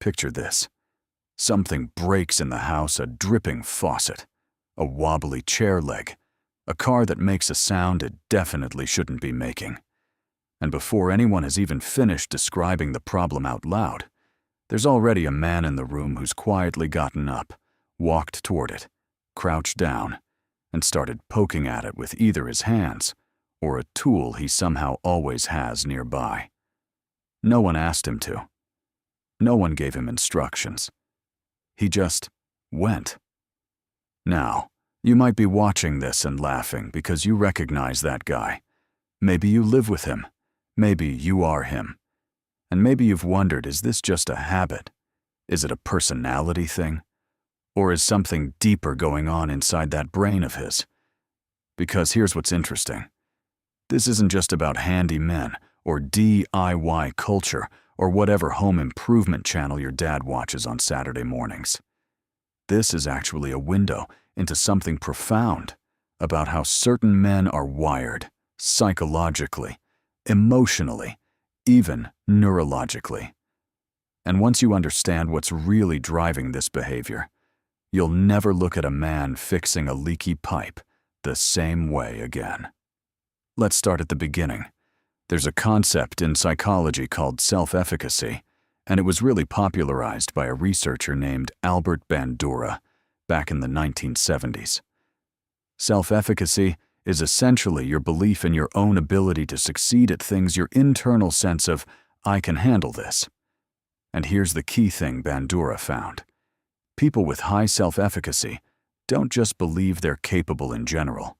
Picture this. Something breaks in the house, a dripping faucet, a wobbly chair leg, a car that makes a sound it definitely shouldn't be making. And before anyone has even finished describing the problem out loud, there's already a man in the room who's quietly gotten up, walked toward it, crouched down, and started poking at it with either his hands or a tool he somehow always has nearby. No one asked him to. No one gave him instructions. He just went. Now, you might be watching this and laughing because you recognize that guy. Maybe you live with him. Maybe you are him. And maybe you've wondered, is this just a habit? Is it a personality thing? Or is something deeper going on inside that brain of his? Because here's what's interesting. This isn't just about handy men or DIY culture or whatever home improvement channel your dad watches on Saturday mornings. This is actually a window into something profound about how certain men are wired, psychologically, emotionally, even neurologically. And once you understand what's really driving this behavior, you'll never look at a man fixing a leaky pipe the same way again. Let's start at the beginning. There's a concept in psychology called self-efficacy, and it was really popularized by a researcher named Albert Bandura back in the 1970s. Self-efficacy is essentially your belief in your own ability to succeed at things, your internal sense of, I can handle this. And here's the key thing Bandura found. People with high self-efficacy don't just believe they're capable in general.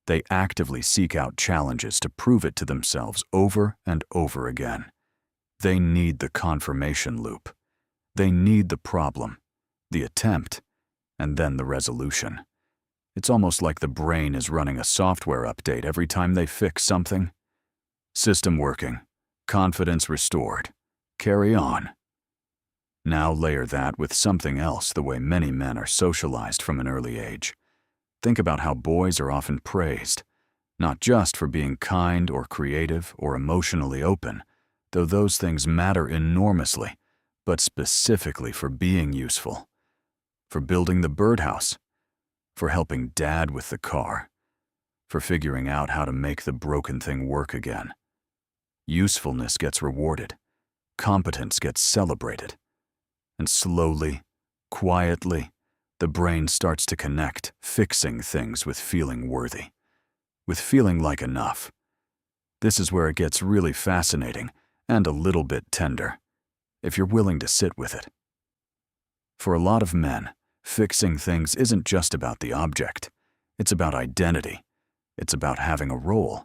They actively seek out challenges to prove it to themselves over and over again. They need the confirmation loop. They need the problem, the attempt, and then the resolution. It's almost like the brain is running a software update every time they fix something. System working, confidence restored, carry on. Now layer that with something else, the way many men are socialized from an early age. Think about how boys are often praised, not just for being kind or creative or emotionally open, though those things matter enormously, but specifically for being useful, for building the birdhouse, for helping dad with the car, for figuring out how to make the broken thing work again. Usefulness gets rewarded, competence gets celebrated, and slowly, quietly, the brain starts to connect fixing things with feeling worthy, with feeling like enough. This is where it gets really fascinating and a little bit tender, if you're willing to sit with it. For a lot of men, fixing things isn't just about the object. It's about identity. It's about having a role.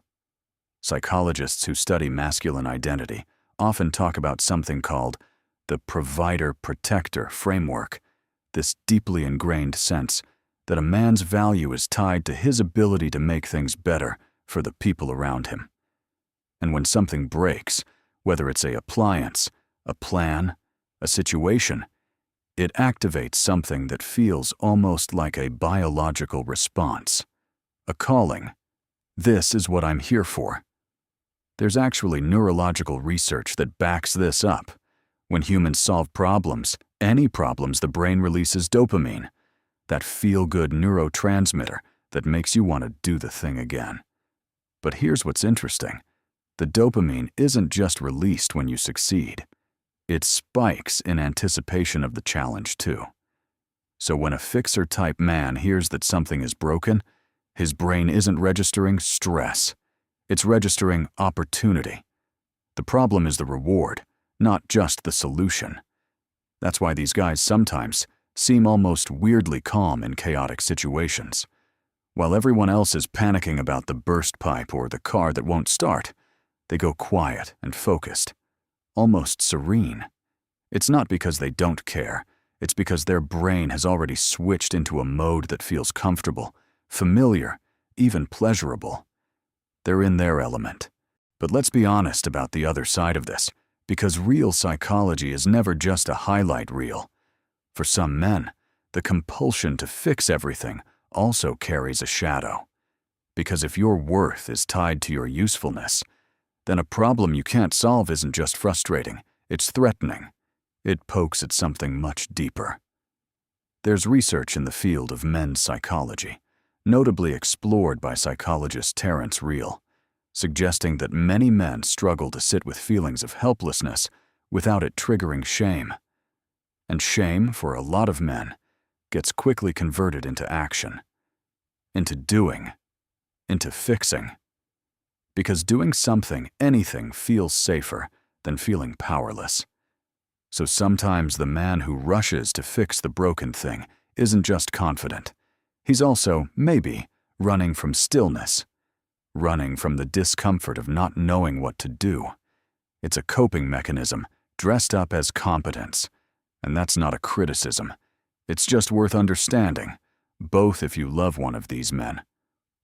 Psychologists who study masculine identity often talk about something called the provider-protector framework, this deeply ingrained sense that a man's value is tied to his ability to make things better for the people around him. And when something breaks, whether it's an appliance, a plan, a situation, it activates something that feels almost like a biological response, a calling. This is what I'm here for. There's actually neurological research that backs this up. When humans solve problems, any problems, the brain releases dopamine, that feel-good neurotransmitter that makes you want to do the thing again. But here's what's interesting. The dopamine isn't just released when you succeed. It spikes in anticipation of the challenge too. So when a fixer-type man hears that something is broken, his brain isn't registering stress. It's registering opportunity. The problem is the reward, not just the solution. That's why these guys sometimes seem almost weirdly calm in chaotic situations. While everyone else is panicking about the burst pipe or the car that won't start, they go quiet and focused, almost serene. It's not because they don't care. It's because their brain has already switched into a mode that feels comfortable, familiar, even pleasurable. They're in their element. But let's be honest about the other side of this, because real psychology is never just a highlight reel. For some men, the compulsion to fix everything also carries a shadow. Because if your worth is tied to your usefulness, then a problem you can't solve isn't just frustrating, it's threatening. It pokes at something much deeper. There's research in the field of men's psychology, notably explored by psychologist Terence Real, suggesting that many men struggle to sit with feelings of helplessness without it triggering shame. And shame, for a lot of men, gets quickly converted into action, into doing, into fixing. Because doing something, anything, feels safer than feeling powerless. So sometimes the man who rushes to fix the broken thing isn't just confident. He's also, maybe, running from stillness, running from the discomfort of not knowing what to do. It's a coping mechanism dressed up as competence, and that's not a criticism. It's just worth understanding, both if you love one of these men,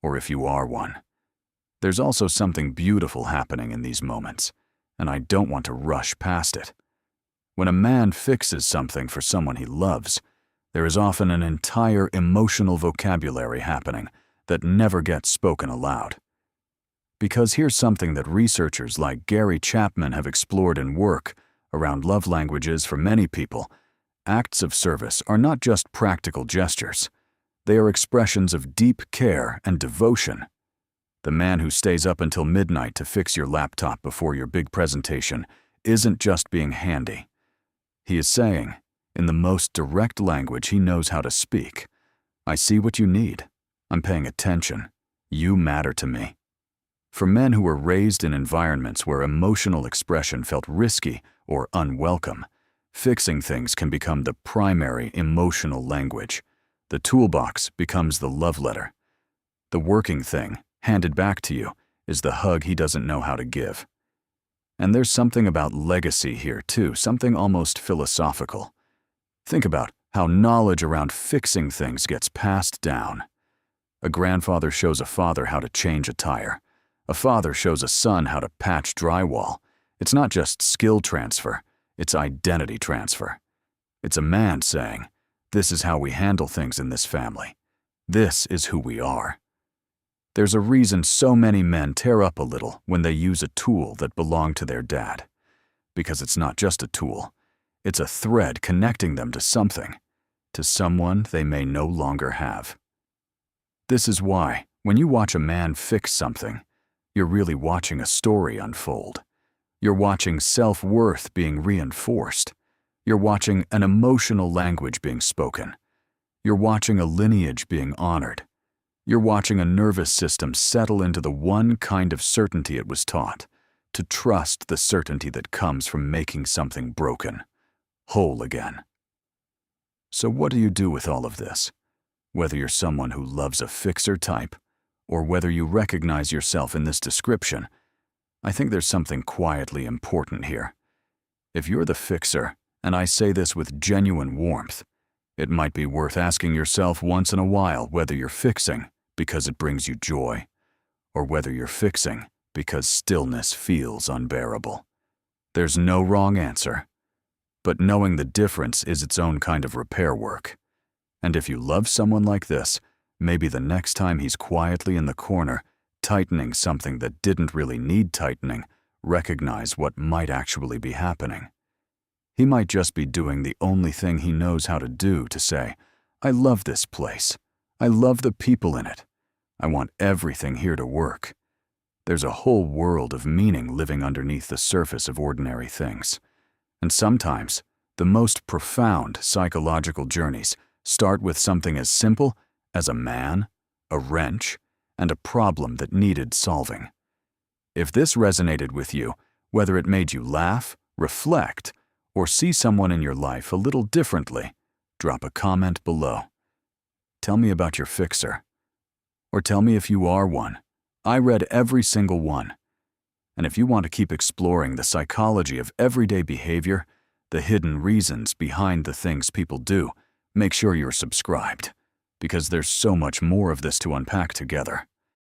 or if you are one. There's also something beautiful happening in these moments, and I don't want to rush past it. When a man fixes something for someone he loves, there is often an entire emotional vocabulary happening that never gets spoken aloud. Because here's something that researchers like Gary Chapman have explored in work around love languages for many people. Acts of service are not just practical gestures. They are expressions of deep care and devotion. The man who stays up until midnight to fix your laptop before your big presentation isn't just being handy. He is saying, in the most direct language he knows how to speak, I see what you need. I'm paying attention. You matter to me. For men who were raised in environments where emotional expression felt risky or unwelcome, fixing things can become the primary emotional language. The toolbox becomes the love letter. The working thing, handed back to you, is the hug he doesn't know how to give. And there's something about legacy here too, something almost philosophical. Think about how knowledge around fixing things gets passed down. A grandfather shows a father how to change a tire. A father shows a son how to patch drywall. It's not just skill transfer, it's identity transfer. It's a man saying, this is how we handle things in this family. This is who we are. There's a reason so many men tear up a little when they use a tool that belonged to their dad. Because it's not just a tool. It's a thread connecting them to something, to someone they may no longer have. This is why, when you watch a man fix something, you're really watching a story unfold. You're watching self-worth being reinforced. You're watching an emotional language being spoken. You're watching a lineage being honored. You're watching a nervous system settle into the one kind of certainty it was taught, to trust the certainty that comes from making something broken, whole again. So what do you do with all of this? Whether you're someone who loves a fixer type, or whether you recognize yourself in this description, I think there's something quietly important here. If you're the fixer, and I say this with genuine warmth, it might be worth asking yourself once in a while whether you're fixing because it brings you joy, or whether you're fixing because stillness feels unbearable. There's no wrong answer, but knowing the difference is its own kind of repair work. And if you love someone like this, maybe the next time he's quietly in the corner, tightening something that didn't really need tightening, recognize what might actually be happening. He might just be doing the only thing he knows how to do to say, I love this place. I love the people in it. I want everything here to work. There's a whole world of meaning living underneath the surface of ordinary things. And sometimes, the most profound psychological journeys start with something as simple as a man, a wrench, and a problem that needed solving. If this resonated with you, whether it made you laugh, reflect, or see someone in your life a little differently, drop a comment below. Tell me about your fixer. Or tell me if you are one. I read every single one. And if you want to keep exploring the psychology of everyday behavior, the hidden reasons behind the things people do, make sure you're subscribed, because there's so much more of this to unpack together.